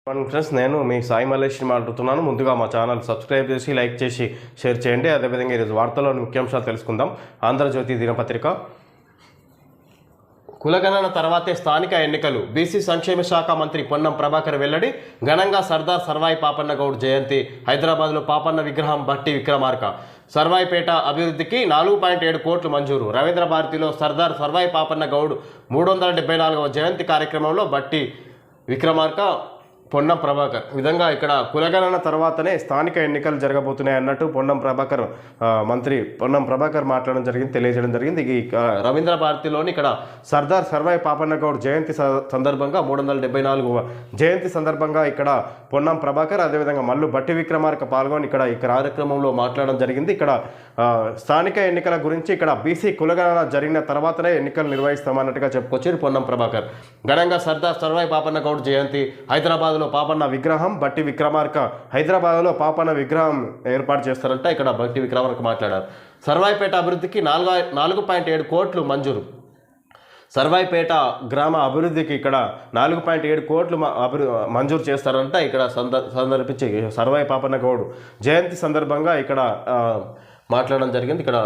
Friends, నేను మీ సాయి మల్లేష్ని మాట్లాడుతున్నాను. ముందుగా మా ఛానల్ సబ్స్క్రైబ్ చేసి లైక్ చేసి షేర్ చేయండి. అదేవిధంగా ఈరోజు వార్తల్లోని ముఖ్యాంశాలు తెలుసుకుందాం. ఆంధ్రజ్యోతి దినపత్రిక. కులగణన తర్వాతే స్థానిక ఎన్నికలు. బీసీ సంక్షేమ శాఖ మంత్రి పొన్నం ప్రభాకర్ వెల్లడి. ఘనంగా సర్దార్ సర్వాయి పాపన్న గౌడ్ జయంతి. హైదరాబాద్లో పాపన్న విగ్రహం బట్టి విక్రమార్క. సర్వాయిపేట అభివృద్ధికి 4.7 కోట్లు మంజూరు. రవీంద్ర భారతిలో సర్దార్ సర్వాయి పాపన్న గౌడ్ 374వ జయంతి కార్యక్రమంలో బట్టి విక్రమార్క, పొన్నం ప్రభాకర్. విధంగా ఇక్కడ కులగణన తర్వాతనే స్థానిక ఎన్నికలు జరగబోతున్నాయి అన్నట్టు మంత్రి పొన్నం ప్రభాకర్ మాట్లాడడం జరిగింది, తెలియజేయడం జరిగింది. ఈ రవీంద్ర భారతిలోని ఇక్కడ సర్దార్ సర్వాయి పాపన్న గౌడ్ జయంతి సందర్భంగా 374వ జయంతి సందర్భంగా ఇక్కడ పొన్నం ప్రభాకర్ అదేవిధంగా మల్లు బట్టి విక్రమార్క పాల్గొని ఇక్కడ ఈ కార్యక్రమంలో మాట్లాడడం జరిగింది. ఇక్కడ స్థానిక ఎన్నికల గురించి ఇక్కడ బీసీ కులగణన జరిగిన తర్వాతనే ఎన్నికలు నిర్వహిస్తామన్నట్టుగా చెప్పుకొచ్చారు పొన్నం ప్రభాకర్. ఘనంగా సర్దార్ సర్వాయి పాపన్న గౌడ్ జయంతి. హైదరాబాద్ పాపన్న విగ్రహం బట్టి విక్రమార్క. హైదరాబాద్లో పాపన్న విగ్రహం ఏర్పాటు చేస్తారంట. ఇక్కడ బట్టి విక్రమార్క మాట్లాడారు. సర్వాయిపేట అభివృద్ధికి 4.7 కోట్లు మంజూరు. సర్వాయిపేట గ్రామ అభివృద్ధికి ఇక్కడ 4.7 కోట్లు మంజూరు చేస్తారంట. ఇక్కడ సందర్భించి సర్వాయి పాపన్న గౌడ్ జయంతి సందర్భంగా ఇక్కడ మాట్లాడడం జరిగింది, ఇక్కడ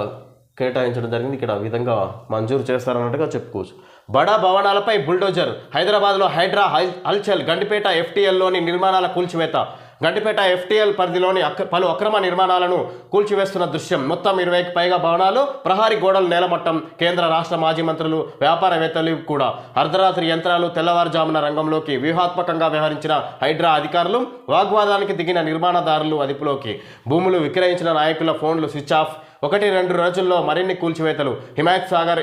కేటాయించడం జరిగింది. ఇక్కడ విధంగా మంజూరు చేస్తారన్నట్టుగా చెప్పుకోవచ్చు. బడా భవనాలపై బుల్డోజర్. హైదరాబాద్లో హైడ్రా హల్చల్. గండిపేట ఎఫ్టీఎల్లోని నిర్మాణాల కూల్చివేత. గండిపేట ఎఫ్టీఎల్ పరిధిలోని పలు అక్రమ నిర్మాణాలను కూల్చివేస్తున్న దృశ్యం. మొత్తం 20కి పైగా భవనాలు, ప్రహారీ గోడలు నేలమట్టం. కేంద్ర రాష్ట్ర మాజీ మంత్రులు, వ్యాపారవేత్తలు కూడా. అర్ధరాత్రి యంత్రాలు, తెల్లవారుజామున రంగంలోకి. వ్యూహాత్మకంగా వ్యవహరించిన హైడ్రా అధికారులు, వాగ్వాదానికి దిగిన నిర్మాణదారులు అదుపులోకి. భూములు విక్రయించిన నాయకుల ఫోన్లు స్విచ్ ఆఫ్. 1-2 రోజుల్లో మరిన్ని కూల్చివేతలు. హిమాయత్ సాగర్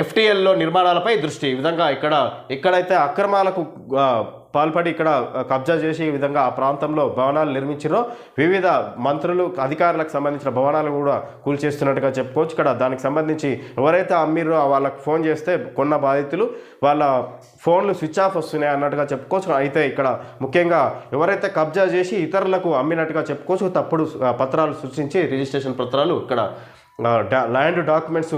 ఎఫ్టీఎల్లో నిర్మాణాలపై దృష్టి. ఈ విధంగా ఎక్కడైతే అక్రమాలకు పాల్పడి ఇక్కడ కబ్జా చేసి ఈ విధంగా ఆ ప్రాంతంలో భవనాలు నిర్మించారో వివిధ మంత్రులు, అధికారులకు సంబంధించిన భవనాలు కూడా కూల్చేస్తున్నట్టుగా చెప్పుకోవచ్చు. ఇక్కడ దానికి సంబంధించి ఎవరైతే అమ్మిరో వాళ్ళకి ఫోన్ చేస్తే కొన్న బాధితులు వాళ్ళ ఫోన్లు స్విచ్ ఆఫ్ వస్తున్నాయి అన్నట్టుగా చెప్పుకోవచ్చు. అయితే ఇక్కడ ముఖ్యంగా ఎవరైతే కబ్జా చేసి ఇతరులకు అమ్మినట్టుగా చెప్పుకోవచ్చు, తప్పుడు పత్రాలు సృష్టించి రిజిస్ట్రేషన్ పత్రాలు ఇక్కడ land documents,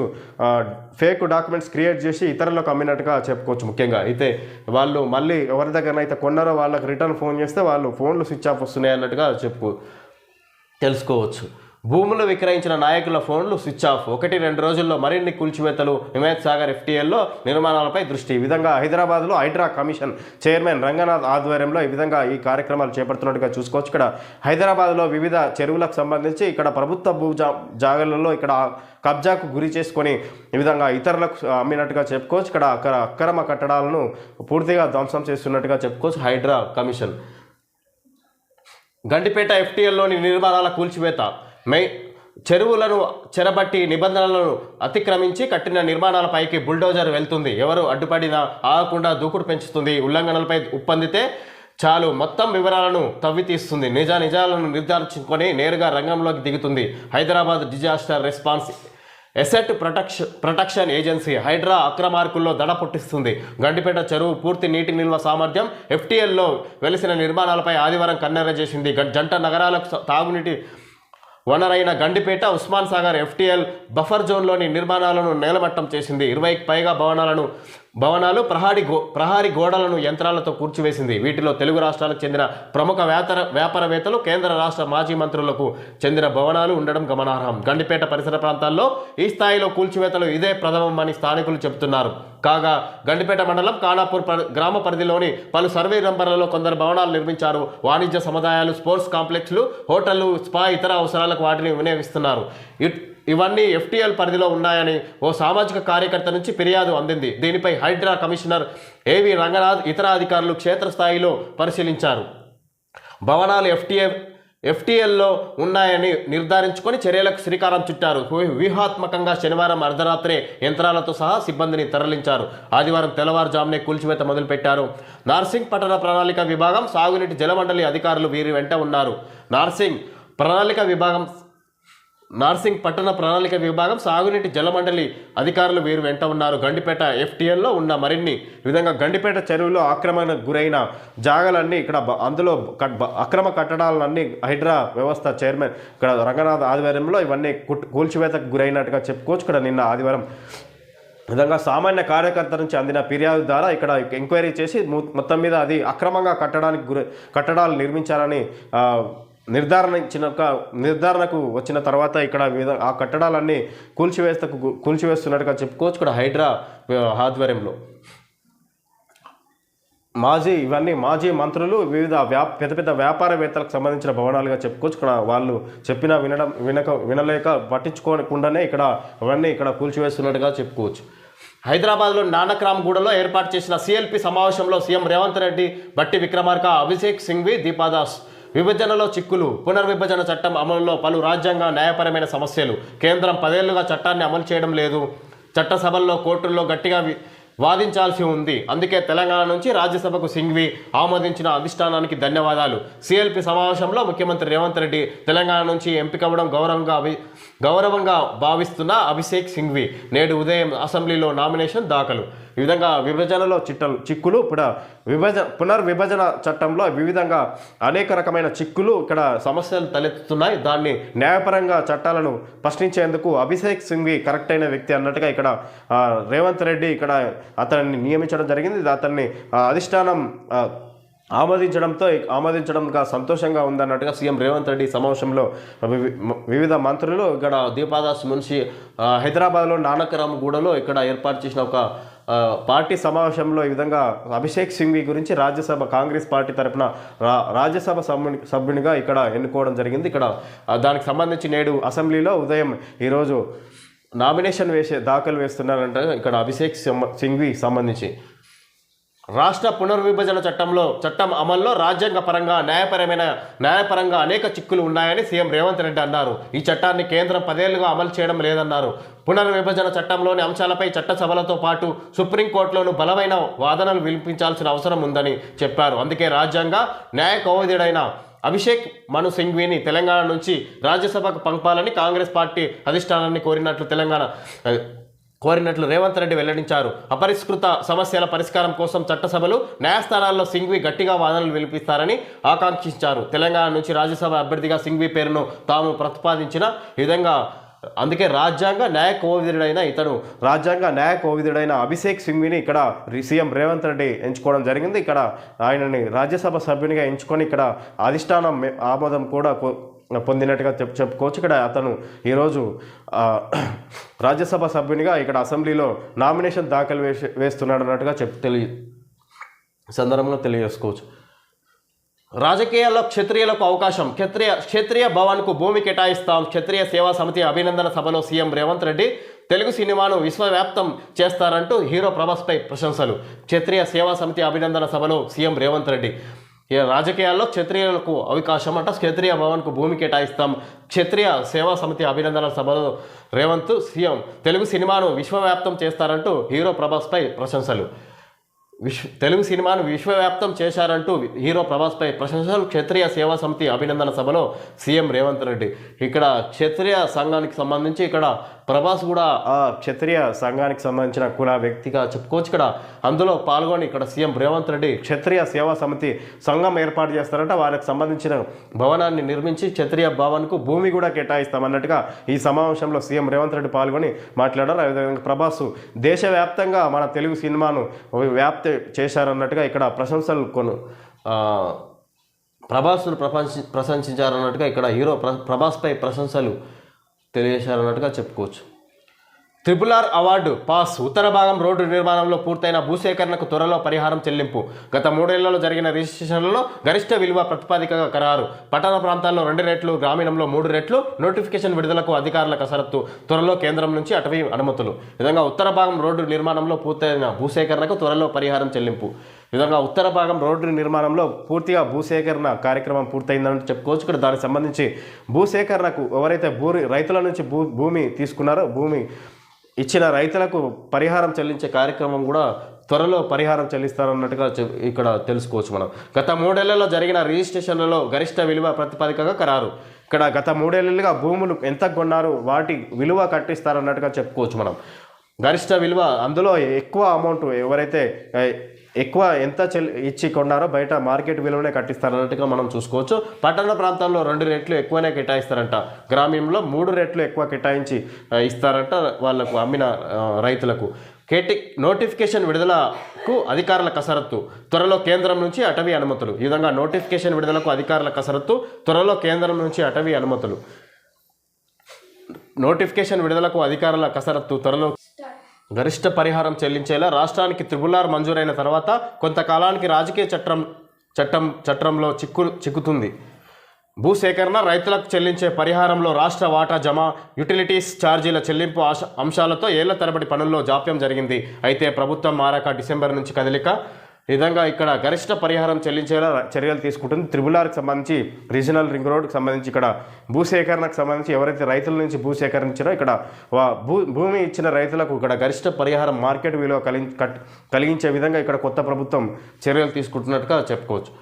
fake documents create చేసి ఇతరులకు అమ్మినట్టుగా చెప్పుకోవచ్చు. ముఖ్యంగా అయితే వాళ్ళు మళ్ళీ ఎవరి దగ్గర అయితే కొన్నారో వాళ్ళకి రిటర్న్ ఫోన్ చేస్తే వాళ్ళు ఫోన్లు స్విచ్ ఆఫ్ వస్తున్నాయి అన్నట్టుగా తెలుసుకోవచ్చు. భూములు విక్రయించిన నాయకుల ఫోన్లు స్విచ్ ఆఫ్. 1-2 రోజుల్లో మరిన్ని కూల్చివేతలు. హిమాయత్ సాగర్ ఎఫ్టీఎల్లో నిర్మాణాలపై దృష్టి. ఈ విధంగా హైదరాబాద్లో హైడ్రా కమిషన్ చైర్మన్ రంగనాథ్ ఆధ్వర్యంలో ఈ విధంగా ఈ కార్యక్రమాలు చేపడుతున్నట్టుగా చూసుకోవచ్చు. ఇక్కడ హైదరాబాద్లో వివిధ చెరువులకు సంబంధించి ఇక్కడ ప్రభుత్వ జాగాలలో ఇక్కడ కబ్జాకు గురి చేసుకొని ఈ విధంగా ఇతరులకు అమ్మినట్టుగా చెప్పుకోవచ్చు. ఇక్కడ అక్రమ కట్టడాలను పూర్తిగా ధ్వంసం చేస్తున్నట్టుగా చెప్పుకోవచ్చు హైడ్రా కమిషన్. గండిపేట ఎఫ్టీఎల్లోని నిర్మాణాల కూల్చివేత. చెరువులను చెరబట్టి నిబంధనలను అతిక్రమించి కట్టిన నిర్మాణాలపైకి బుల్డోజర్ వెళ్తుంది. ఎవరు అడ్డుపడినా ఆగకుండా దూకుడు పెంచుతుంది. ఉల్లంఘనలపై ఉప్పందితే చాలు మొత్తం వివరాలను తవ్వి తీస్తుంది. నిజాలను నిర్ధారించుకొని నేరుగా రంగంలోకి దిగుతుంది. Hyderabad disaster response asset protection agency HYDRAA అక్రమార్కుల్లో దడ పుట్టిస్తుంది. గండిపేట చెరువు పూర్తి నీటి నిల్వ సామర్థ్యం. ఎఫ్టీఎల్లో వెలిసిన నిర్మాణాలపై ఆదివారం కన్నెర్ర చేసింది. జంట నగరాలకు తాగునీటి వనరైన గండిపేట ఉస్మాన్ సాగర్ ఎఫ్టీఎల్ బఫర్ జోన్లోని నిర్మాణాలను నేలమట్టం చేసింది. 20కి పైగా భవనాలు ప్రహారీ గోడలను యంత్రాలతో కూర్చివేసింది. వీటిలో తెలుగు రాష్ట్రాలకు చెందిన ప్రముఖ వ్యాపారవేత్తలు, కేంద్ర రాష్ట్ర మాజీ మంత్రులకు చెందిన భవనాలు ఉండడం గమనార్హం. గండిపేట పరిసర ప్రాంతాల్లో ఈ స్థాయిలో కూల్చివేతలు ఇదే ప్రథమం అని స్థానికులు చెబుతున్నారు. కాగా గండిపేట మండలం ఖానాపూర్ గ్రామ పరిధిలోని పలు సర్వే నంబర్లలో కొందరు భవనాలు నిర్మించారు. వాణిజ్య సముదాయాలు, స్పోర్ట్స్ కాంప్లెక్స్లు, హోటళ్లు, స్పా, ఇతర అవసరాలకు వాటిని వినియోగిస్తున్నారు. ఇవన్నీ ఎఫ్టీఎల్ పరిధిలో ఉన్నాయని ఓ సామాజిక కార్యకర్త నుంచి ఫిర్యాదు అందింది. దీనిపై హైడ్రా కమిషనర్ ఏవి రంగనాథ్ ఇతర అధికారులు క్షేత్రస్థాయిలో పరిశీలించారు. భవనాలు ఎఫ్టీఎల్లో ఉన్నాయని నిర్ధారించుకొని చర్యలకు శ్రీకారం చుట్టారు. వ్యూహాత్మకంగా శనివారం అర్ధరాత్రే యంత్రాలతో సహా సిబ్బందిని తరలించారు. ఆదివారం తెల్లవారుజామునే కూల్చివేత మొదలుపెట్టారు. నార్సింగ్ పట్టణ ప్రణాళిక విభాగం, సాగునీటి జలమండలి అధికారులు వీరి వెంట ఉన్నారు. నార్సింగ్ పట్టణ ప్రణాళిక విభాగం, సాగునీటి జలమండలి అధికారులు వీరు వెంట ఉన్నారు. గండిపేట ఎఫ్టీఎల్లో ఉన్న మరిన్ని విధంగా గండిపేట చెరువులో ఆక్రమణకు గురైన జాగాలన్నీ ఇక్కడ అందులో అక్రమ కట్టడాలన్నీ హైడ్రా వ్యవస్థ చైర్మన్ ఇక్కడ రంగనాథ్ ఆధ్వర్యంలో ఇవన్నీ కూల్చివేతకు గురైనట్టుగా చెప్పుకోవచ్చు. ఇక్కడ నిన్న ఆదివారం విధంగా సామాన్య కార్యకర్త నుంచి అందిన ఫిర్యాదు ద్వారా ఇక్కడ ఎంక్వైరీ చేసి మొత్తం మీద అది అక్రమంగా కట్టడాలు నిర్మించారని నిర్ధారణకు వచ్చిన తర్వాత ఇక్కడ ఆ కట్టడాలన్నీ కూల్చివేస్తున్నట్టుగా చెప్పుకోవచ్చు. ఇక్కడ హైడ్రా ఆధ్వర్యంలో మాజీ మంత్రులు వివిధ పెద్ద పెద్ద వ్యాపారవేత్తలకు సంబంధించిన భవనాలుగా చెప్పుకోవచ్చు. ఇక్కడ వాళ్ళు చెప్పినా వినలేక పట్టించుకోకుండానే అవన్నీ కూల్చివేస్తున్నట్టుగా చెప్పుకోవచ్చు. హైదరాబాద్లో నానక్రామ్గూడలో ఏర్పాటు చేసిన సిఎల్పి సమావేశంలో సీఎం రేవంత్ రెడ్డి, బట్టి విక్రమార్క, అభిషేక్ సింఘ్వి, దీపాదాస్ విభజనలో చిక్కులు, పునర్విభజన చట్టం అమలులో పలు రాజ్యాంగ న్యాయపరమైన సమస్యలు, కేంద్రం 10 ఏళ్లుగా చట్టాన్ని అమలు చేయడం లేదు, చట్టసభల్లో కోర్టుల్లో గట్టిగా వాదించాల్సి ఉంది, అందుకే తెలంగాణ నుంచి రాజ్యసభకు సింఘ్వి ఆమోదించిన అధిష్టానానికి ధన్యవాదాలు. సిఎల్పి సమావేశంలో ముఖ్యమంత్రి రేవంత్ రెడ్డి తెలంగాణ నుంచి ఎంపికవ్వడం గౌరవంగా భావిస్తున్న అభిషేక్ సింఘ్వి నేడు ఉదయం అసెంబ్లీలో నామినేషన్ దాఖలు. ఈ విధంగా విభజనలో చిక్కులు పునర్విభజన చట్టంలో వివిధంగా అనేక రకమైన చిక్కులు సమస్యలు తలెత్తుతున్నాయి. దాన్ని న్యాయపరంగా చట్టాలను ప్రశ్నించేందుకు అభిషేక్ సింఘ్వి కరెక్ట్ అయిన వ్యక్తి అన్నట్టుగా రేవంత్ రెడ్డి అతన్ని నియమించడం జరిగింది. అతన్ని అధిష్టానం ఆమోదించడంగా సంతోషంగా ఉందన్నట్టుగా సీఎం రేవంత్ రెడ్డి సమావేశంలో వివిధ మంత్రులు దీపాదాస్ మున్షి హైదరాబాద్లో నానక్రామ్గూడలో ఏర్పాటు చేసిన ఒక పార్టీ సమావేశంలో ఈ విధంగా అభిషేక్ సింఘ్వి గురించి రాజ్యసభ కాంగ్రెస్ పార్టీ తరఫున రాజ్యసభ సభ్యునిగా ఎన్నుకోవడం జరిగింది. దానికి సంబంధించి నేడు అసెంబ్లీలో ఉదయం ఈరోజు నామినేషన్ దాఖలు వేస్తున్నారంటే అభిషేక్ సింఘ్వి సంబంధించి రాష్ట్ర పునర్విభజన చట్టం అమల్లో రాజ్యాంగపరంగా న్యాయపరంగా అనేక చిక్కులు ఉన్నాయని సీఎం రేవంత్ రెడ్డి అన్నారు. ఈ చట్టాన్ని కేంద్రం 10 ఏళ్లుగా అమలు చేయడం లేదన్నారు. పునర్విభజన చట్టంలోని అంశాలపై చట్టసభలతో పాటు సుప్రీంకోర్టులోనూ బలమైన వాదనలు వినిపించాల్సిన అవసరం ఉందని చెప్పారు. అందుకే రాజ్యాంగ న్యాయ కోవిదుడైన అభిషేక్ మను సింఘ్విని తెలంగాణ నుంచి రాజ్యసభకు పంపాలని కాంగ్రెస్ పార్టీ అధిష్టానాన్ని కోరినట్లు రేవంత్ రెడ్డి వెల్లడించారు. అపరిష్కృత సమస్యల పరిష్కారం కోసం చట్టసభలు, న్యాయస్థానాల్లో సింఘ్వి గట్టిగా వాదనలు వినిపిస్తారని ఆకాంక్షించారు. తెలంగాణ నుంచి రాజ్యసభ అభ్యర్థిగా సింఘ్వి పేరును తాము ప్రతిపాదించిన విధంగా అందుకే రాజ్యాంగ న్యాయ కోవిదుడైన అభిషేక్ సింఘ్విని సీఎం రేవంత్ రెడ్డి ఎంచుకోవడం జరిగింది. ఆయనని రాజ్యసభ సభ్యునిగా ఎంచుకొని అధిష్టానం ఆమోదం కూడా పొందినట్టుగా చెప్పుకోవచ్చు. అతను ఈరోజు రాజ్యసభ సభ్యునిగా అసెంబ్లీలో నామినేషన్ దాఖలు వేస్తున్నాడు అన్నట్టుగా సందర్భంగా తెలియజేసుకోవచ్చు. రాజకీయాల్లో క్షత్రియులకు అవకాశం, క్షత్రియ భవన్కు భూమి కేటాయిస్తాం. క్షత్రియ సేవా సమితి అభినందన సభలో సీఎం రేవంత్ రెడ్డి తెలుగు సినిమాను విశ్వవ్యాప్తం చేస్తారంటూ హీరో ప్రభాస్పై ప్రశంసలు. క్షత్రియ సేవా సమితి అభినందన సభలో సీఎం రేవంత్ రెడ్డి రాజకీయాల్లో క్షత్రియులకు అవకాశం క్షత్రియ భవన్కు భూమి కేటాయిస్తాం. క్షత్రియ సేవా సమితి అభినందన సభలో రేవంత్ సీఎం తెలుగు సినిమాను విశ్వవ్యాప్తం చేస్తారంటూ హీరో ప్రభాస్పై ప్రశంసలు. తెలుగు సినిమాను విశ్వవ్యాప్తం చేశారంటూ హీరో ప్రభాస్పై ప్రశంసలు. క్షత్రియ సేవా సమితి అభినందన సభలో సీఎం రేవంత్ రెడ్డి. క్షత్రియ సంఘానికి సంబంధించి ప్రభాస్ కూడా ఆ క్షత్రియ సంఘానికి సంబంధించిన కుల వ్యక్తిగా చెప్పుకోవచ్చు. అందులో పాల్గొని సీఎం రేవంత్ రెడ్డి క్షత్రియ సేవా సమితి సంఘం ఏర్పాటు చేస్తారంట. వారికి సంబంధించిన భవనాన్ని నిర్మించి క్షత్రియ భవన్కు భూమి కూడా కేటాయిస్తామన్నట్టుగా ఈ సమావేశంలో సీఎం రేవంత్ రెడ్డి పాల్గొని మాట్లాడారు. అదేవిధంగా ప్రభాస్ దేశవ్యాప్తంగా మన తెలుగు సినిమాను వ్యాప్తి చేశారన్నట్టుగా ప్రశంసలు ప్రభాస్ను ప్రశంసించారన్నట్టుగా హీరో ప్రభాస్పై ప్రశంసలు తెలియజేశారన్నట్టుగా చెప్పుకోవచ్చు. RRR award pass. ఉత్తర భాగం రోడ్డు నిర్మాణంలో పూర్తయిన భూసేకరణకు త్వరలో పరిహారం చెల్లింపు. గత 3 ఏళ్లలో జరిగిన రిజిస్ట్రేషన్లలో గరిష్ట విలువ ప్రతిపాదికగా ఖరారు. పట్టణ ప్రాంతాల్లో 2 రెట్లు, గ్రామీణంలో 3 రెట్లు. నోటిఫికేషన్ విడుదలకు అధికారుల కసరత్తు. త్వరలో కేంద్రం నుంచి అటవీ అనుమతులు. విధంగా ఉత్తర భాగం రోడ్డు నిర్మాణంలో పూర్తయిన భూసేకరణకు త్వరలో పరిహారం చెల్లింపు. విధంగా ఉత్తర భాగం రోడ్డు నిర్మాణంలో పూర్తిగా భూసేకరణ కార్యక్రమం పూర్తయిందని చెప్పుకోవచ్చు. దానికి సంబంధించి భూసేకరణకు ఎవరైతే రైతుల నుంచి భూమి తీసుకున్నారో భూమి ఇచ్చిన రైతులకు పరిహారం చెల్లించే కార్యక్రమం కూడా త్వరలో పరిహారం చెల్లిస్తారన్నట్టుగా తెలుసుకోవచ్చు మనం. గత 3 ఏళ్లలో జరిగిన రిజిస్ట్రేషన్లలో గరిష్ట విలువ ప్రతిపాదికగా ఖరారు. గత 3 ఏళ్లుగా భూములు ఎంత కొన్నారు వాటి విలువ కట్టిస్తారన్నట్టుగా చెప్పుకోవచ్చు మనం. గరిష్ట విలువ అందులో ఎక్కువ అమౌంట్ ఎవరైతే ఎక్కువ ఎంత ఇచ్చి కొన్నారో బయట మార్కెట్ విలువనే కట్టిస్తారన్నట్టుగా మనం చూసుకోవచ్చు. పట్టణ ప్రాంతాల్లో 2 రెట్లు ఎక్కువనే కేటాయిస్తారంట. గ్రామీణంలో 3 రెట్లు ఎక్కువ కేటాయించి ఇస్తారంట వాళ్ళకు అమ్మిన రైతులకు. నోటిఫికేషన్ విడుదలకు అధికారుల కసరత్తు, త్వరలో కేంద్రం నుంచి అటవీ అనుమతులు. ఈ విధంగా నోటిఫికేషన్ విడుదలకు అధికారుల కసరత్తు, త్వరలో కేంద్రం నుంచి అటవీ అనుమతులు. నోటిఫికేషన్ విడుదలకు అధికారుల కసరత్తు, త్వరలో గరిష్ట పరిహారం చెల్లించేలా రాష్ట్రానికి త్రిబుల్ మంజూరైన తర్వాత కొంతకాలానికి రాజకీయ చట్టంలో చిక్కుతుంది. భూసేకరణ, రైతులకు చెల్లించే పరిహారంలో రాష్ట్ర వాటా జమ, యుటిలిటీస్ ఛార్జీల చెల్లింపు అంశాలతో ఏళ్ల తరబడి పనుల్లో జాప్యం జరిగింది. అయితే ప్రభుత్వం మారాక డిసెంబర్ నుంచి కదలిక. ఈ విధంగా ఇక్కడ గరిష్ట పరిహారం చెల్లించేలా చర్యలు తీసుకుంటుంది. త్రిబుల్ సంబంధించి రీజనల్ రింగ్ రోడ్కి సంబంధించి ఇక్కడ భూసేకరణకు సంబంధించి ఎవరైతే రైతుల నుంచి భూసేకరించారో ఇక్కడ భూమి ఇచ్చిన రైతులకు ఇక్కడ గరిష్ట పరిహారం మార్కెట్ విలువ కలిగించే విధంగా ఇక్కడ కొత్త ప్రభుత్వం చర్యలు తీసుకుంటున్నట్టుగా చెప్పుకోవచ్చు.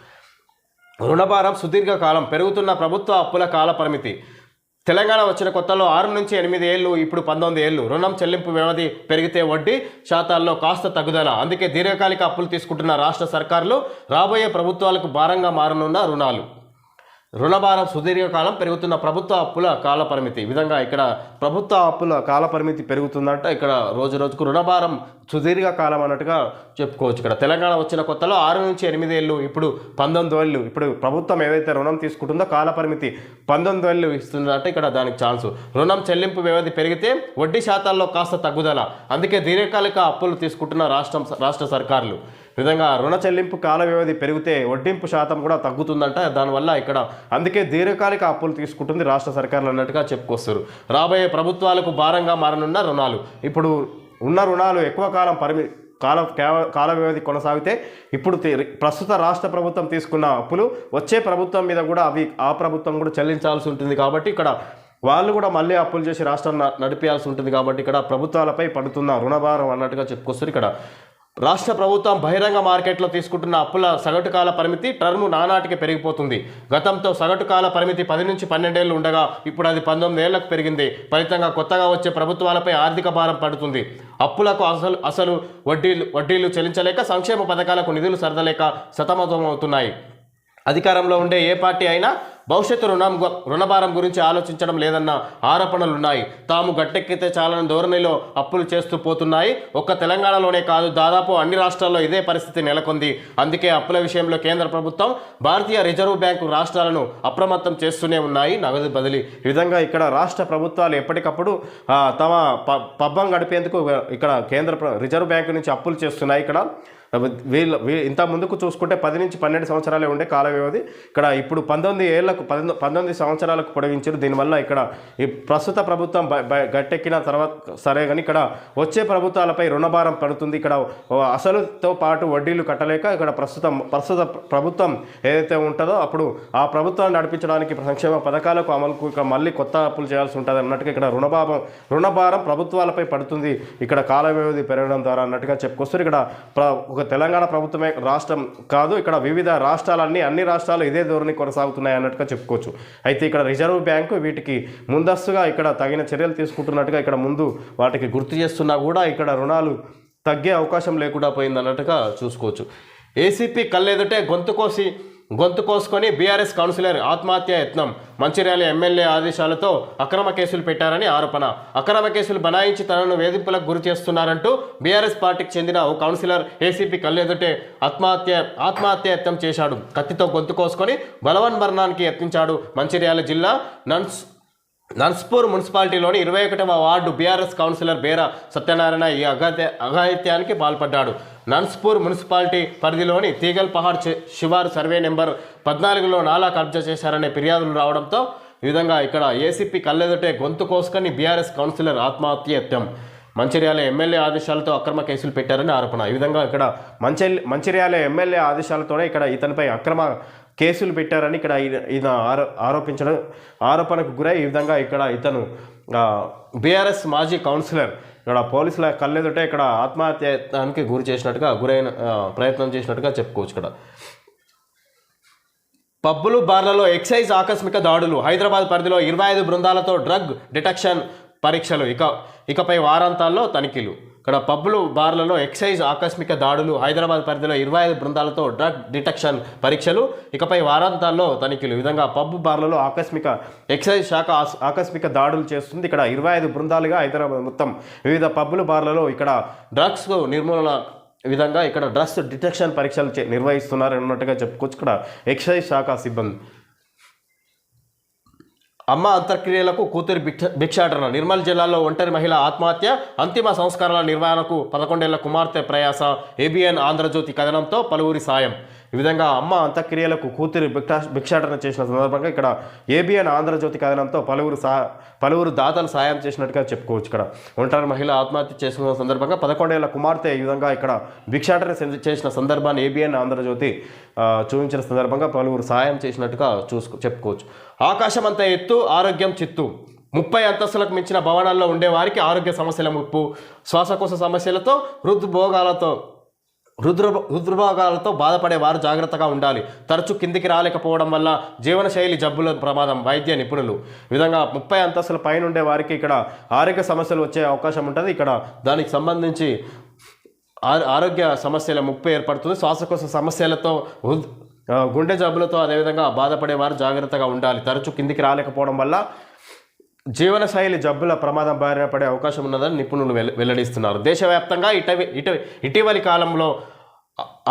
రుణభారం సుదీర్ఘకాలం, పెరుగుతున్న ప్రభుత్వ అప్పుల కాల పరిమితి. తెలంగాణ వచ్చిన కొత్తలో 6 నుంచి 8 ఏళ్ళు, ఇప్పుడు 19 ఏళ్ళు. రుణం చెల్లింపు వ్యవధి పెరిగితే వడ్డీ శాతాల్లో కాస్త తగ్గుదల. అందుకే దీర్ఘకాలిక అప్పులు తీసుకుంటున్న రాష్ట్ర సర్కారులు రాబోయే ప్రభుత్వాలకు భారంగా మారనున్న రుణాలు. రుణభారం సుదీర్ఘకాలం, పెరుగుతున్న ప్రభుత్వ అప్పుల కాల పరిమితి. ఈ విధంగా ఇక్కడ ప్రభుత్వ అప్పుల కాల పరిమితి పెరుగుతుందంట. ఇక్కడ రోజు రోజుకు రుణభారం సుదీర్ఘకాలం అన్నట్టుగా చెప్పుకోవచ్చు. ఇక్కడ తెలంగాణ వచ్చిన కొత్తలో 6 నుంచి 8 ఏళ్ళు, ఇప్పుడు 19 ఏళ్ళు. ఇప్పుడు ప్రభుత్వం ఏదైతే రుణం తీసుకుంటుందో కాల పరిమితి 19 ఏళ్ళు ఇస్తుందంటే ఇక్కడ దానికి ఛాన్సు. రుణం చెల్లింపు వ్యవధి పెరిగితే వడ్డీ శాతాల్లో కాస్త తగ్గుదల. అందుకే దీర్ఘకాలిక అప్పులు తీసుకుంటున్న రాష్ట్ర సర్కారులు. విధంగా రుణ చెల్లింపు కాల వ్యవధి పెరిగితే వడ్డింపు శాతం కూడా తగ్గుతుందంట. దానివల్ల ఇక్కడ అందుకే దీర్ఘకాలిక అప్పులు తీసుకుంటుంది రాష్ట్ర సర్కారులు అన్నట్టుగా చెప్పుకొస్తారు. రాబోయే ప్రభుత్వాలకు భారంగా మారనున్న రుణాలు. ఇప్పుడు ఉన్న రుణాలు ఎక్కువ కాలం కాల వ్యవధి కొనసాగితే ఇప్పుడు ప్రస్తుత రాష్ట్ర ప్రభుత్వం తీసుకున్న అప్పులు వచ్చే ప్రభుత్వం మీద కూడా ఆ ప్రభుత్వం కూడా చెల్లించాల్సి ఉంటుంది. కాబట్టి ఇక్కడ వాళ్ళు కూడా మళ్ళీ అప్పులు చేసి రాష్ట్రం నడిపేయాల్సి ఉంటుంది. కాబట్టి ఇక్కడ ప్రభుత్వాలపై పడుతున్న రుణభారం అన్నట్టుగా చెప్పుకొస్తారు. ఇక్కడ రాష్ట్ర ప్రభుత్వం బహిరంగ మార్కెట్లో తీసుకుంటున్న అప్పుల సగటు కాల పరిమితి టర్ము నానాటికి పెరిగిపోతుంది. గతంతో సగటు కాల పరిమితి 10 నుంచి 12 ఏళ్ళు ఉండగా ఇప్పుడు అది 19 ఏళ్లకు పెరిగింది. ఫలితంగా కొత్తగా వచ్చే ప్రభుత్వాలపై ఆర్థిక భారం పడుతుంది. అప్పులకు అసలు వడ్డీలు చెల్లించలేక, సంక్షేమ పథకాలకు నిధులు సరదలేక సతమతమవుతున్నాయి. అధికారంలో ఉండే ఏ పార్టీ అయినా భవిష్యత్తు రుణభారం గురించి ఆలోచించడం లేదన్న ఆరోపణలున్నాయి. తాము గట్టెక్కితే చాలని ధోరణిలో అప్పులు చేస్తూ పోతున్నాయి. ఒక్క తెలంగాణలోనే కాదు, దాదాపు అన్ని రాష్ట్రాల్లో ఇదే పరిస్థితి నెలకొంది. అందుకే అప్పుల విషయంలో కేంద్ర ప్రభుత్వం, భారతీయ రిజర్వ్ బ్యాంకు రాష్ట్రాలను అప్రమత్తం చేస్తూనే ఉన్నాయి. నగదు బదిలీ. ఈ విధంగా ఇక్కడ రాష్ట్ర ప్రభుత్వాలు ఎప్పటికప్పుడు తమ పబ్బం గడిపేందుకు ఇక్కడ రిజర్వ్ బ్యాంకు నుంచి అప్పులు చేస్తున్నాయి. ఇక్కడ ఇంత ముందుకు చూసుకుంటే 10 నుంచి 12 సంవత్సరాలే ఉండే కాల వ్యవధి. ఇక్కడ ఇప్పుడు 19 సంవత్సరాలకు పొడిగించారు. దీనివల్ల ఇక్కడ ఈ ప్రస్తుత ప్రభుత్వం గట్టెక్కిన తర్వాత సరే కానీ ఇక్కడ వచ్చే ప్రభుత్వాలపై రుణభారం పడుతుంది. ఇక్కడ అసలుతో పాటు వడ్డీలు కట్టలేక ఇక్కడ ప్రస్తుత ప్రభుత్వం ఏదైతే ఉంటుందో అప్పుడు ఆ ప్రభుత్వాన్ని నడిపించడానికి సంక్షేమ పథకాలకు అమలుకు ఇక్కడ మళ్ళీ కొత్త అప్పులు చేయాల్సి ఉంటుంది అన్నట్టుగా ఇక్కడ రుణభారం ప్రభుత్వాలపై పడుతుంది. ఇక్కడ కాల వ్యవధి పెరగడం ద్వారా అన్నట్టుగా చెప్పుకొస్తారు. ఇక్కడ ఒక తెలంగాణ ప్రభుత్వమే రాష్ట్రం కాదు, ఇక్కడ వివిధ అన్ని రాష్ట్రాలు ఇదే ధోరణి కొనసాగుతున్నాయి అన్నట్టుగా చెప్పుకోవచ్చు. అయితే ఇక్కడ రిజర్వ్ బ్యాంకు వీటికి ముందస్తుగా ఇక్కడ తగిన చర్యలు తీసుకుంటున్నట్టుగా ఇక్కడ ముందు వాటికి గుర్తు చేస్తున్నా కూడా ఇక్కడ రుణాలు తగ్గే అవకాశం లేకుండా పోయింది అన్నట్టుగా చూసుకోవచ్చు. ఏసీపీ కళ్ళెదుటే గొంతు కోసుకొని బీఆర్ఎస్ కౌన్సిలర్ ఆత్మహత్య యత్నం. మంచిర్యాల ఎమ్మెల్యే ఆదేశాలతో అక్రమ కేసులు పెట్టారని ఆరోపణ. అక్రమ కేసులు బనాయించి తనను వేధింపులకు గురి చేస్తున్నారంటూ బీఆర్ఎస్ పార్టీకి చెందిన ఓ కౌన్సిలర్ ఏసీపీ కళ్ళెదుటే ఆత్మహత్య యత్నం చేశాడు. కత్తితో గొంతు కోసుకొని బలవన్మరణానికి యత్నించాడు. మంచిర్యాల జిల్లా నర్స్పూర్ మున్సిపాలిటీలోని 21వ వార్డు బీఆర్ఎస్ కౌన్సిలర్ బేర సత్యనారాయణ ఈ అఘాయిత్యానికి పాల్పడ్డాడు. నర్స్పూర్ మున్సిపాలిటీ పరిధిలోని తీగల్ పహాడ్ శివారు సర్వే నెంబర్ 14లో నాలా కబ్జా చేశారనే ఫిర్యాదులు రావడంతో ఈ విధంగా ఇక్కడ ఏసీపీ కళ్ళెదుటే గొంతు కోసుకొని బీఆర్ఎస్ కౌన్సిలర్ ఆత్మహత్య యత్నం. మంచిర్యాల ఎమ్మెల్యే ఆదేశాలతో అక్రమ కేసులు పెట్టారని ఆరోపణ. ఈ విధంగా ఇక్కడ మంచిర్యాల ఎమ్మెల్యే ఆదేశాలతోనే ఇక్కడ ఇతనిపై అక్రమ కేసులు పెట్టారని ఇక్కడ ఈయన ఆరోపణకు గురై ఈ విధంగా ఇక్కడ ఇతను బీఆర్ఎస్ మాజీ కౌన్సిలర్ ఇక్కడ పోలీసుల కళ్ళెదుటే ఇక్కడ ఆత్మహత్యానికి ప్రయత్నం చేసినట్టుగా చెప్పుకోవచ్చు. ఇక్కడ పబ్బులు బార్లలో ఎక్సైజ్ ఆకస్మిక దాడులు. హైదరాబాద్ పరిధిలో 25 బృందాలతో డ్రగ్ డిటెక్షన్ పరీక్షలు. ఇకపై వారాంతాల్లో తనిఖీలు. ఇక్కడ పబ్బులు బార్లలో ఎక్సైజ్ ఆకస్మిక దాడులు, హైదరాబాద్ పరిధిలో 25 బృందాలతో డ్రగ్ డిటెక్షన్ పరీక్షలు, ఇకపై వారాంతాల్లో తనిఖీలు. ఈ విధంగా పబ్బు బార్లలో ఎక్సైజ్ శాఖ ఆకస్మిక దాడులు చేస్తుంది. ఇక్కడ 25 బృందాలుగా హైదరాబాద్ మొత్తం వివిధ పబ్బులు బార్లలో ఇక్కడ డ్రగ్స్ నిర్మూలన విధంగా ఇక్కడ డ్రగ్స్ డిటెక్షన్ పరీక్షలు నిర్వహిస్తున్నారు అన్నట్టుగా చెప్పుకోవచ్చు. ఇక్కడ ఎక్సైజ్ శాఖ సిబ్బంది. అమ్మ అంత్యక్రియలకు కూతురి భిక్షాటన. నిర్మల్ జిల్లాలో ఒంటరి మహిళ ఆత్మహత్య, అంతిమ సంస్కారాల నిర్వహణకు 11 ఏళ్ల కుమార్తె ప్రయాస. ఏబిఎన్ ఆంధ్రజ్యోతి కథనంతో పలువురి సాయం. ఈ విధంగా అమ్మ అంత్యక్రియలకు కూతురి భిక్షాటన చేసిన సందర్భంగా ఇక్కడ ఏబిఎన్ ఆంధ్రజ్యోతి కథనంతో పలువురు దాతలు సాయం చేసినట్టుగా చెప్పుకోవచ్చు. ఇక్కడ ఒంటరి మహిళ ఆత్మహత్య చేసిన సందర్భంగా 11 ఏళ్ల కుమార్తె ఈ విధంగా ఇక్కడ భిక్షాటన చేసిన సందర్భాన్ని ఏబిఎన్ ఆంధ్రజ్యోతి చూపించిన సందర్భంగా పలువురు సాయం చేసినట్టుగా చెప్పుకోవచ్చు. ఆకాశం అంత ఎత్తు, ఆరోగ్యం చిత్తు. 30 అంతస్తులకు మించిన భవనాల్లో ఉండేవారికి ఆరోగ్య సమస్యల ముప్పు. శ్వాసకోశ సమస్యలతో హృద్రోగాలతో బాధపడే వారు జాగ్రత్తగా ఉండాలి. తరచూ కిందికి రాలేకపోవడం వల్ల జీవనశైలి జబ్బుల ప్రమాదం. వైద్య నిపుణులు. ఈ విధంగా 30 అంతస్తుల పైన ఉండే వారికి ఇక్కడ ఆరోగ్య సమస్యలు వచ్చే అవకాశం ఉంటుంది. ఇక్కడ దానికి సంబంధించి ఆరోగ్య సమస్యల ముప్పు ఏర్పడుతుంది. శ్వాసకోశ సమస్యలతో గుండె జబ్బులతో అదేవిధంగా బాధపడేవారు జాగ్రత్తగా ఉండాలి. తరచూ కిందికి రాలేకపోవడం వల్ల జీవనశైలి జబ్బుల ప్రమాదం బారిన పడే అవకాశం ఉన్నదని నిపుణులు వెల్లడిస్తున్నారు. దేశవ్యాప్తంగా ఇటీవలి కాలంలో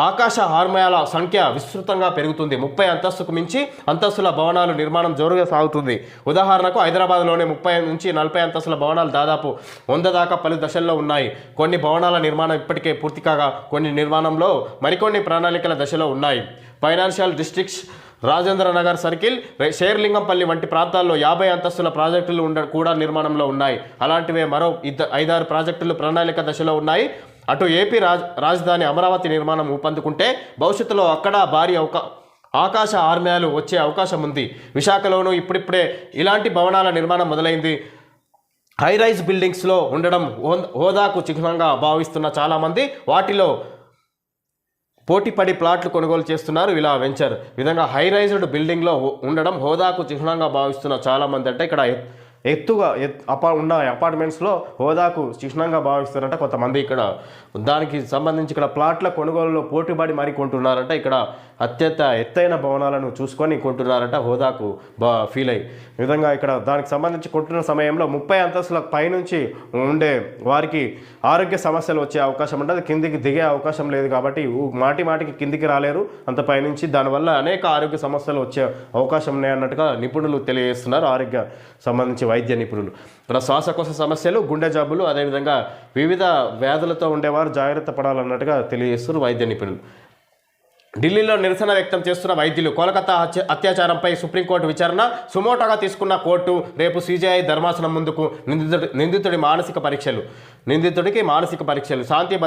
ఆకాశ హార్మయాల సంఖ్య విస్తృతంగా పెరుగుతుంది. 30 అంతస్తుకు మించి అంతస్తుల భవనాలు నిర్మాణం జోరుగా సాగుతుంది. ఉదాహరణకు హైదరాబాద్లోనే 30 నుంచి 40 అంతస్తుల భవనాలు దాదాపు 100 దాకా పలు దశల్లో ఉన్నాయి. కొన్ని భవనాల నిర్మాణం ఇప్పటికే పూర్తి కాగా కొన్ని నిర్మాణంలో మరికొన్ని ప్రణాళికల దశలో ఉన్నాయి. Financial districts, Rajendra Nagar circle, Serilingampally వంటి ప్రాంతాల్లో 50 అంతస్తుల ప్రాజెక్టులు కూడా నిర్మాణంలో ఉన్నాయి. అలాంటివే మరో 5-6 ప్రాజెక్టులు ప్రణాళిక దశలో ఉన్నాయి. అటు ఏపీ రాజధాని అమరావతి నిర్మాణం ఊపందుకుంటే భవిష్యత్తులో అక్కడ భారీ ఆకాశ ఆర్మయాలు వచ్చే అవకాశం ఉంది. విశాఖలోనూ ఇప్పుడిప్పుడే ఇలాంటి భవనాల నిర్మాణం మొదలైంది. హైరైజ్ బిల్డింగ్స్లో ఉండడం హోదాకు చిహ్నంగా భావిస్తున్న చాలామంది వాటిలో పోటీపడి ప్లాట్లు కొనుగోలు చేస్తున్నారు. ఇలా వెంచర్ విధంగా హైరైజ్డ్ బిల్డింగ్లో ఉండడం హోదాకు చిహ్నంగా భావిస్తున్న చాలామంది అంటే ఇక్కడ ఎత్తుగా ఉన్న అపార్ట్మెంట్స్లో హోదాకు చిహ్నంగా భావిస్తారంట కొంతమంది. ఇక్కడ దానికి సంబంధించి ఇక్కడ ప్లాట్ల కొనుగోలులో పోటీపడి మరీ కొంటున్నారంట. ఇక్కడ అత్యంత ఎత్తైన భవనాలను చూసుకొని కొంటున్నారంట హోదాకు ఫీల్ అయ్యి. ఈ విధంగా ఇక్కడ దానికి సంబంధించి కొంటున్న సమయంలో 30 అంతస్తుల పైనుంచి ఉండే వారికి ఆరోగ్య సమస్యలు వచ్చే అవకాశం ఉంటుంది. కిందికి దిగే అవకాశం లేదు కాబట్టి మాటికి కిందికి రాలేరు అంత పైనుంచి. దానివల్ల అనేక ఆరోగ్య సమస్యలు వచ్చే అవకాశం ఉన్నాయన్నట్టుగా నిపుణులు తెలియజేస్తున్నారు. ఆరోగ్య సంబంధించి వైద్య నిపుణులు ఇక్కడ శ్వాసకోశ సమస్యలు, గుండె జబ్బులు, అదేవిధంగా వివిధ వ్యాధులతో ఉండేవారు జాగ్రత్త పడాలన్నట్టుగా తెలియజేస్తున్నారు వైద్య నిపుణులు. ఢిల్లీలో నిరసన వ్యక్తం చేస్తున్న వైద్యులు. కోలకత్తా అత్యాచారంపై సుప్రీంకోర్టు విచారణ సుమోటోగా తీసుకున్న కోర్టు రేపు సిజేఐ ధర్మాసనం ముందుకు. నిందితుడికి మానసిక పరీక్షలు. శాంతి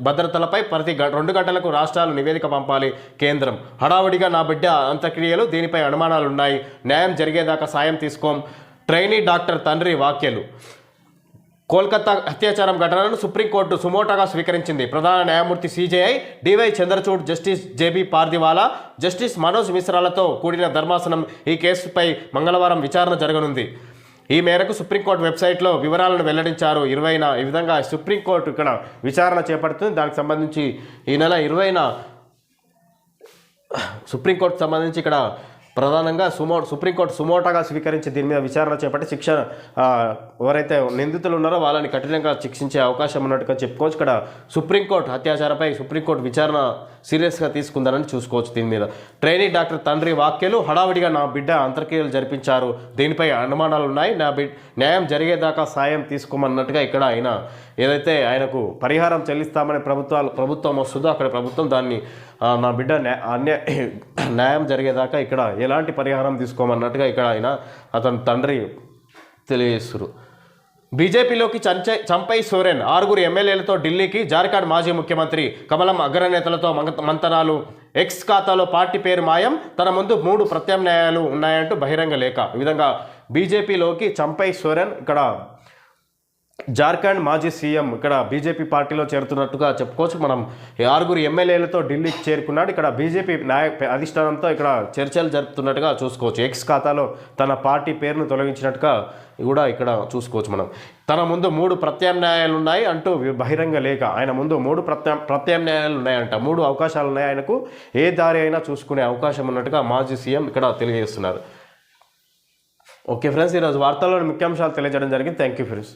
భద్రతలపై ప్రతి 2 గంటలకు రాష్ట్రాలు నివేదిక పంపాలి కేంద్రం. హడావుడిగా నా బిడ్డ అంత్యక్రియలు, దీనిపై అనుమానాలున్నాయి, న్యాయం జరిగేదాకా సాయం తీసుకోం. ట్రైనీ డాక్టర్ తండ్రి వ్యాఖ్యలు. కోల్కతా అత్యాచారం ఘటనను సుప్రీంకోర్టు సుమోటోగా స్వీకరించింది. ప్రధాన న్యాయమూర్తి CJI DY Chandrachud, justice JB Pardiwala, justice Manoj మిశ్రాలతో కూడిన ధర్మాసనం ఈ కేసుపై మంగళవారం విచారణ జరగనుంది. ఈ మేరకు సుప్రీంకోర్టు వెబ్సైట్లో వివరాలను వెల్లడించారు. 20న ఈ విధంగా సుప్రీంకోర్టు ఇక్కడ విచారణ చేపడుతుంది. దానికి సంబంధించి ఈ నెల 20న సుప్రీంకోర్టు సంబంధించి ఇక్కడ ప్రధానంగా సుప్రీంకోర్టు సుమోటోగా స్వీకరించి దీని మీద విచారణ చేపట్టి శిక్షణ ఎవరైతే నిందితులు ఉన్నారో వాళ్ళని కఠినంగా శిక్షించే అవకాశం ఉన్నట్టుగా చెప్పుకోవచ్చు. ఇక్కడ సుప్రీంకోర్టు అత్యాచారంపై సుప్రీంకోర్టు విచారణ సీరియస్గా తీసుకుందని చూసుకోవచ్చు. దీని మీద ట్రైనీ డాక్టర్ తండ్రి వ్యాఖ్యలు. హడావిడిగా నా బిడ్డ అంతర్క్రియలు జరిపించారు, దీనిపై అనుమానాలు ఉన్నాయి, న్యాయం జరిగేదాకా సాయం తీసుకోమన్నట్టుగా ఇక్కడ ఆయన ఏదైతే ఆయనకు పరిహారం చెల్లిస్తామని ప్రభుత్వం వస్తుందో అక్కడ ప్రభుత్వం దాన్ని నా బిడ్డ న్యాయం జరిగేదాకా ఇక్కడ ఎలాంటి పరిహారం తీసుకోమన్నట్టుగా ఇక్కడ ఆయన అతని తండ్రి తెలియజేస్తారు. బీజేపీలోకి చంపై సోరెన్. 6 ఎమ్మెల్యేలతో ఢిల్లీకి. జార్ఖండ్ మాజీ ముఖ్యమంత్రి కమలం అగ్రనేతలతో మంతనాలు. ఎక్స్ ఖాతాలో పార్టీ పేరు మాయం, తన ముందు 3 ప్రత్యామ్నాయాలు ఉన్నాయంటూ బహిరంగ లేఖ. ఈ విధంగా బీజేపీలోకి చంపై సోరెన్ ఇక్కడ జార్ఖండ్ మాజీ సీఎం ఇక్కడ బీజేపీ పార్టీలో చేరుతున్నట్టుగా చెప్పుకోవచ్చు. మనం 6 ఎమ్మెల్యేలతో ఢిల్లీకి చేరుకున్నాడు. ఇక్కడ బీజేపీ అధిష్టానంతో ఇక్కడ చర్చలు జరుపుతున్నట్టుగా చూసుకోవచ్చు. ఎక్స్ ఖాతాలో తన పార్టీ పేరును తొలగించినట్టుగా కూడా ఇక్కడ చూసుకోవచ్చు. మనం తన ముందు 3 ప్రత్యామ్నాయాలు ఉన్నాయి అంటూ బహిరంగ లేఖ. ఆయన ముందు 3 ప్రత్యామ్నాయాలు ఉన్నాయంట. 3 అవకాశాలు ఉన్నాయి ఆయనకు. ఏ దారి అయినా చూసుకునే అవకాశం ఉన్నట్టుగా మాజీ సీఎం ఇక్కడ తెలియజేస్తున్నారు. ఓకే ఫ్రెండ్స్, ఈరోజు వార్తల్లోని ముఖ్యాంశాలు తెలియజేయడం జరిగింది. Thank you friends.